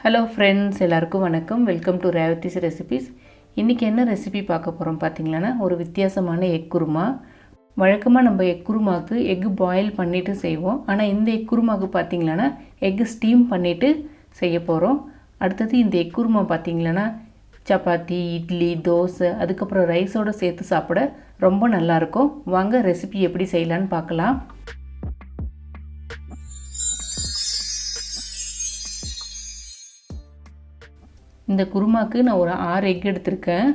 Hello friends, எல்லாருக்கும் வணக்கம். Welcome to Revathi's recipes. இன்றைக்கி என்ன ரெசிபி பார்க்க போகிறோம் பார்த்தீங்கன்னா, ஒரு வித்தியாசமான எக் குருமா. வழக்கமாக நம்ம எக் குருமாவுக்கு எக்கு பாயில் பண்ணிவிட்டு செய்வோம். ஆனால் இந்த எக் குருமாவுக்கு பார்த்திங்கன்னா எக்கு ஸ்டீம் பண்ணிவிட்டு செய்ய போகிறோம். அடுத்தது இந்த எக் குருமா பார்த்திங்கன்னா சப்பாத்தி, இட்லி, தோசை, அதுக்கப்புறம் ரைஸோடு சேர்த்து சாப்பிட ரொம்ப நல்லாயிருக்கும். வாங்க ரெசிபி எப்படி செய்யலான்னு பார்க்கலாம். இந்த குருமாவுக்கு நான் ஒரு 6 எக் எடுத்திருக்கேன்.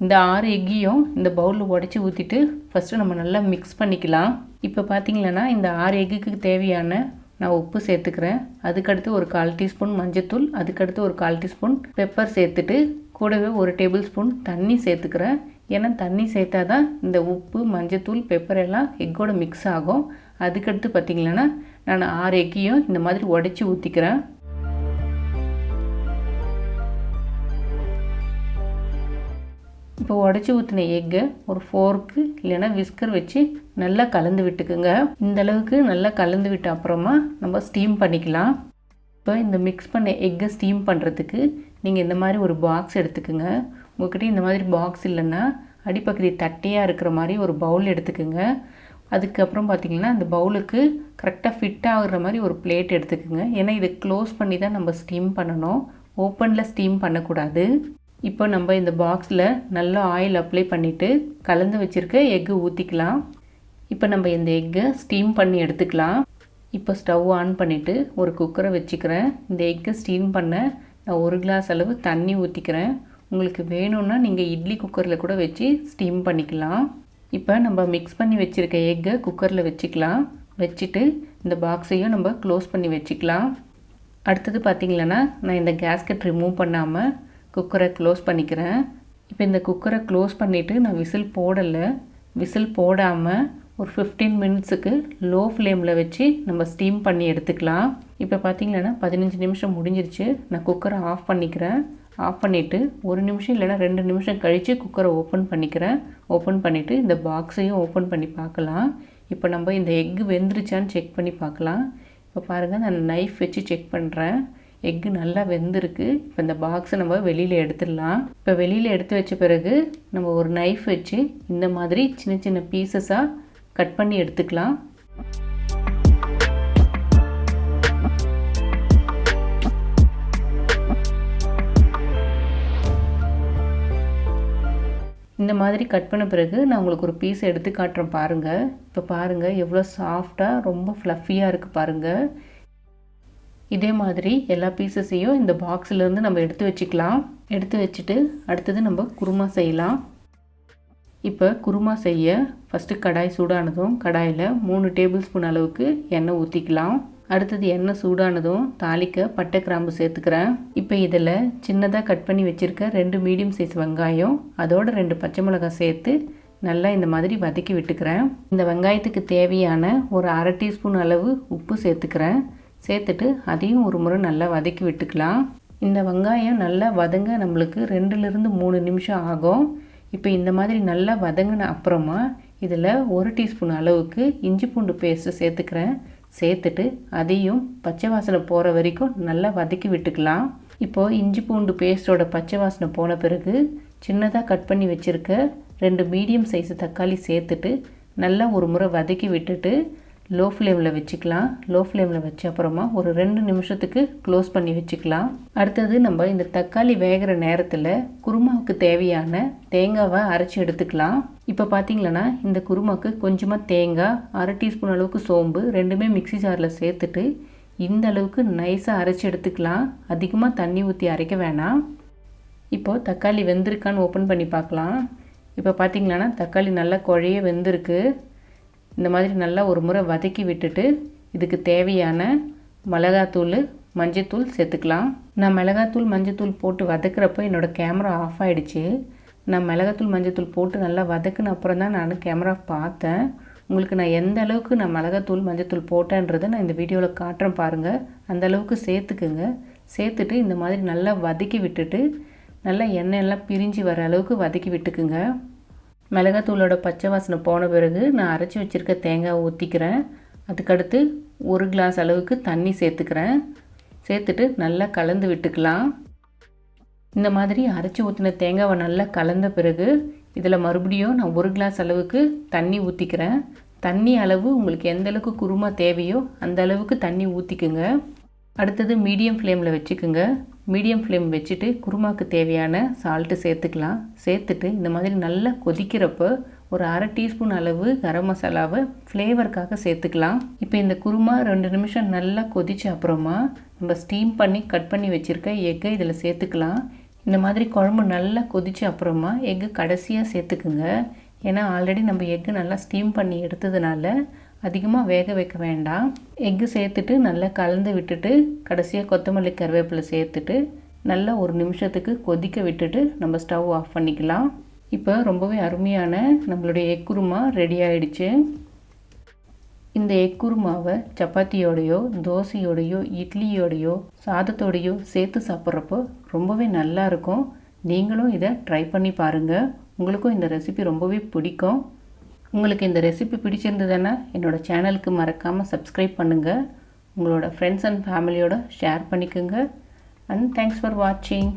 இந்த 6 எக்கையும் இந்த பவுலில் உடச்சி ஊற்றிட்டு ஃபஸ்ட்டு நம்ம நல்லா மிக்ஸ் பண்ணிக்கலாம். இப்போ பார்த்திங்கன்னா இந்த 6 எக்குக்கு தேவையான நான் உப்பு சேர்த்துக்கிறேன். அதுக்கடுத்து ஒரு 1/4 டீஸ்பூன் மஞ்சத்தூள், அதுக்கடுத்து ஒரு 1/4 டீஸ்பூன் பெப்பர் சேர்த்துட்டு கூடவே 1 டேபிள் ஸ்பூன் தண்ணி சேர்த்துக்கிறேன். ஏன்னா தண்ணி சேர்த்தா தான் இந்த உப்பு, மஞ்சத்தூள், பெப்பர் எல்லாம் எக்கோட மிக்ஸ் ஆகும். அதுக்கடுத்து பார்த்திங்கன்னா நான் 6 எக்கையும் இந்த மாதிரி உடச்சி ஊற்றிக்கிறேன். இப்போ உடச்சி ஊற்றின எக்கை ஒரு ஃபோர்க்கு இல்லைன்னா விஸ்கர் வச்சு நல்லா கலந்து விட்டுக்குங்க. இந்த அளவுக்கு நல்லா கலந்து விட்ட அப்புறமா நம்ம ஸ்டீம் பண்ணிக்கலாம். இப்போ இந்த மிக்ஸ் பண்ண எக்கை ஸ்டீம் பண்ணுறதுக்கு நீங்கள் இந்த மாதிரி ஒரு பாக்ஸ் எடுத்துக்குங்க. உங்கள்கிட்ட இந்த மாதிரி பாக்ஸ் இல்லைன்னா அடிப்பகுதி தட்டையாக இருக்கிற மாதிரி ஒரு பவுல் எடுத்துக்குங்க. அதுக்கப்புறம் பார்த்திங்கன்னா இந்த பவுலுக்கு கரெக்டாக ஃபிட் ஆகுற மாதிரி ஒரு பிளேட் எடுத்துக்குங்க. ஏன்னா இதை க்ளோஸ் பண்ணி தான் நம்ம ஸ்டீம் பண்ணணும், ஓப்பனில் ஸ்டீம் பண்ணக்கூடாது. இப்போ நம்ம இந்த பாக்ஸில் நல்லா ஆயில் அப்ளை பண்ணிவிட்டு கலந்து வச்சுருக்க எக்கு ஊற்றிக்கலாம். இப்போ நம்ம இந்த எக்கை ஸ்டீம் பண்ணி எடுத்துக்கலாம். இப்போ ஸ்டவ் ஆன் பண்ணிவிட்டு ஒரு குக்கரை வச்சுக்கிறேன். இந்த எக்கை ஸ்டீம் பண்ண நான் 1 கிளாஸ் அளவு தண்ணி ஊற்றிக்கிறேன். உங்களுக்கு வேணும்னா நீங்கள் இட்லி குக்கரில் கூட வச்சு ஸ்டீம் பண்ணிக்கலாம். இப்போ நம்ம மிக்ஸ் பண்ணி வச்சுருக்க எக்கை குக்கரில் வச்சுக்கலாம். வச்சுட்டு இந்த பாக்ஸையும் நம்ம க்ளோஸ் பண்ணி வச்சுக்கலாம். அடுத்தது பார்த்திங்கன்னா நான் இந்த கேஸ்கட் ரிமூவ் பண்ணாமல் குக்கரை க்ளோஸ் பண்ணிக்கிறேன். இப்போ இந்த குக்கரை க்ளோஸ் பண்ணிவிட்டு நான் விசில் போடலை. விசில் போடாமல் ஒரு 15 மினிட்ஸுக்கு லோ ஃப்ளேமில் வச்சு நம்ம ஸ்டீம் பண்ணி எடுத்துக்கலாம். இப்போ பார்த்திங்கன்னா 15 நிமிஷம் முடிஞ்சிருச்சு. நான் குக்கரை ஆஃப் பண்ணிக்கிறேன். ஆஃப் பண்ணிவிட்டு 1 நிமிஷம் இல்லைனா 2 நிமிஷம் கழித்து குக்கரை ஓப்பன் பண்ணிக்கிறேன். ஓப்பன் பண்ணிவிட்டு இந்த பாக்ஸையும் ஓப்பன் பண்ணி பார்க்கலாம். இப்போ நம்ம இந்த எக்கு வெந்துருச்சான்னு செக் பண்ணி பார்க்கலாம். இப்போ பாருங்கள், நான் நைஃப் வச்சு செக் பண்ணுறேன். எக்கு நல்லா வெந்திருக்கு. இப்போ இந்த பாக்ஸை நம்ம வெளியில் எடுத்துடலாம். இப்போ வெளியில் எடுத்து வச்ச பிறகு நம்ம ஒரு நைஃப் வச்சு இந்த மாதிரி சின்ன சின்ன பீசஸாக கட் பண்ணி எடுத்துக்கலாம். இந்த மாதிரி கட் பண்ண பிறகு நான் உங்களுக்கு ஒரு பீஸ் எடுத்து காட்டுறேன் பாருங்கள். இப்போ பாருங்கள் எவ்வளோ சாஃப்டாக ரொம்ப ஃப்ளஃபியாக இருக்குது பாருங்கள். இதே மாதிரி எல்லா பீசஸையும் இந்த பாக்ஸிலேருந்து நம்ம எடுத்து வச்சுக்கலாம். எடுத்து வச்சுட்டு அடுத்தது நம்ம குருமா செய்யலாம். இப்போ குருமா செய்ய ஃபஸ்ட்டு கடாய் சூடானதும் கடாயில் 3 டேபிள் ஸ்பூன் அளவுக்கு எண்ணெய் ஊற்றிக்கலாம். அடுத்தது எண்ணெய் சூடானதும் தாளிக்க பட்டை, கிராம்பு சேர்த்துக்கிறேன். இப்போ இதில் சின்னதாக கட் பண்ணி வச்சுருக்க 2 மீடியம் சைஸ் வெங்காயம், அதோட 2 பச்சை மிளகாய் சேர்த்து நல்லா இந்த மாதிரி வதக்கி விட்டுக்கிறேன். இந்த வெங்காயத்துக்கு தேவையான ஒரு 1/2 டீஸ்பூன் அளவு உப்பு சேர்த்துக்கிறேன். சேர்த்துட்டு அதையும் ஒரு முறை நல்லா வதக்கி விட்டுக்கலாம். இந்த வெங்காயம் நல்லா வதங்க நம்மளுக்கு 2லிருந்து 3 நிமிஷம் ஆகும். இப்போ இந்த மாதிரி நல்லா வதங்கின அப்புறமா இதில் 1 டீஸ்பூன் அளவுக்கு இஞ்சி பூண்டு பேஸ்ட்டு சேர்த்துக்கிறேன். சேர்த்துட்டு அதையும் பச்சை வாசனை போகிற வரைக்கும் நல்லா வதக்கி விட்டுக்கலாம். இப்போது இஞ்சி பூண்டு பேஸ்ட்டோட பச்சை வாசனை போன பிறகு சின்னதாக கட் பண்ணி வச்சுருக்க 2 மீடியம் சைஸ் தக்காளி சேர்த்துட்டு நல்லா ஒரு முறை வதக்கி விட்டுட்டு லோ ஃப்ளேமில் வச்சுக்கலாம். லோ ஃப்ளேமில் வச்ச அப்புறமா ஒரு 2 நிமிஷத்துக்கு க்ளோஸ் பண்ணி வச்சுக்கலாம். அடுத்தது நம்ம இந்த தக்காளி வேகிற நேரத்தில் குருமாவுக்கு தேவையான தேங்காவை அரைச்சி எடுத்துக்கலாம். இப்போ பார்த்திங்கன்னா இந்த குருமாவுக்கு கொஞ்சமாக தேங்காய், 1/2 டீஸ்பூன் அளவுக்கு சோம்பு, ரெண்டுமே மிக்ஸி ஜாரில் சேர்த்துட்டு இந்த அளவுக்கு நைஸாக அரைச்சி எடுத்துக்கலாம். அதிகமாக தண்ணி ஊற்றி அரைக்க வேணாம். இப்போது தக்காளி வெந்திருக்கான்னு ஓப்பன் பண்ணி பார்க்கலாம். இப்போ பார்த்திங்கன்னா தக்காளி நல்லா குழைய வெந்திருக்கு. இந்த மாதிரி நல்லா ஒரு முறை வதக்கி விட்டுட்டு இதுக்கு தேவையான மிளகாத்தூள், மஞ்சத்தூள் சேர்த்துக்கலாம். நான் மிளகாத்தூள், மஞ்சத்தூள் போட்டு வதக்கிறப்போ என்னோடய கேமரா ஆஃப் ஆகிடுச்சு. நான் மிளகாத்தூள், மஞ்சத்தூள் போட்டு நல்லா வதக்கின அப்புறம் தான் நான் கேமரா பார்த்தேன். உங்களுக்கு நான் எந்த அளவுக்கு நான் மிளகாத்தூள், மஞ்சத்தூள் போட்டேன்றதை நான் இந்த வீடியோவில் காட்டுறேன் பாருங்கள். அந்த அளவுக்கு சேர்த்துக்குங்க. சேர்த்துட்டு இந்த மாதிரி நல்லா வதக்கி விட்டுட்டு நல்லா எண்ணெயெல்லாம் பிரிஞ்சு வர அளவுக்கு வதக்கி விட்டுக்குங்க. மிளகாத்தூளோட பச்சை வாசனை போன பிறகு நான் அரைச்சி வச்சுருக்க தேங்காய் ஊற்றிக்கிறேன். அதுக்கடுத்து 1 கிளாஸ் அளவுக்கு தண்ணி சேர்த்துக்கிறேன். சேர்த்துட்டு நல்லா கலந்து விட்டுக்கலாம். இந்த மாதிரி அரைச்சி ஊற்றின தேங்காவை நல்லா கலந்த பிறகு இதில் மறுபடியும் நான் 1 கிளாஸ் அளவுக்கு தண்ணி ஊற்றிக்கிறேன். தண்ணி அளவு உங்களுக்கு எந்த அளவுக்கு குருமா தேவையோ அந்த அளவுக்கு தண்ணி ஊற்றிக்குங்க. அடுத்தது மீடியம் ஃப்ளேமில் வச்சுக்குங்க. மீடியம் ஃப்ளேம் வச்சுட்டு குருமாவுக்கு தேவையான சால்ட்டு சேர்த்துக்கலாம். சேர்த்துட்டு இந்த மாதிரி நல்லா கொதிக்கிறப்போ ஒரு 1/2 டீஸ்பூன் அளவு கரம் மசாலாவை ஃப்ளேவருக்காக சேர்த்துக்கலாம். இப்போ இந்த குருமா 2 நிமிஷம் நல்லா கொதிச்ச அப்புறமா நம்ம ஸ்டீம் பண்ணி கட் பண்ணி வச்சுருக்க எக்கை இதில் சேர்த்துக்கலாம். இந்த மாதிரி குழம்பு நல்லா கொதிச்ச அப்புறமா எக்கு கடைசியாக சேர்த்துக்குங்க. ஏன்னா ஆல்ரெடி நம்ம எக்கு நல்லா ஸ்டீம் பண்ணி எடுத்ததுனால அதிகமாக வேக வைக்க வேண்டாம். எக்கு சேர்த்துட்டு நல்லா கலந்து விட்டுட்டு கடைசியாக கொத்தமல்லி கருவேப்பிலை சேர்த்துட்டு நல்லா 1 நிமிஷத்துக்கு கொதிக்க விட்டுட்டு நம்ம ஸ்டவ் ஆஃப் பண்ணிக்கலாம். இப்போ ரொம்பவே அருமையான நம்மளுடைய எக் குருமா ரெடி ஆகிடுச்சு. இந்த எக் குருமாவை சப்பாத்தியோடையோ தோசையோடையோ இட்லியோடையோ சாதத்தோடையோ சேர்த்து சாப்பிட்றப்போ ரொம்பவே நல்லாயிருக்கும். நீங்களும் இதை ட்ரை பண்ணி பாருங்கள். உங்களுக்கும் இந்த ரெசிபி ரொம்பவே பிடிக்கும். உங்களுக்கு இந்த ரெசிபி பிடிச்சிருந்ததுன்னா என்னோடய சேனலுக்கு மறக்காமல் சப்ஸ்கிரைப் பண்ணுங்கள். உங்களோட ஃப்ரெண்ட்ஸ் அண்ட் ஃபேமிலியோட ஷேர் பண்ணிக்கோங்க. அண்ட் தேங்க்ஸ் ஃபார் வாட்சிங்.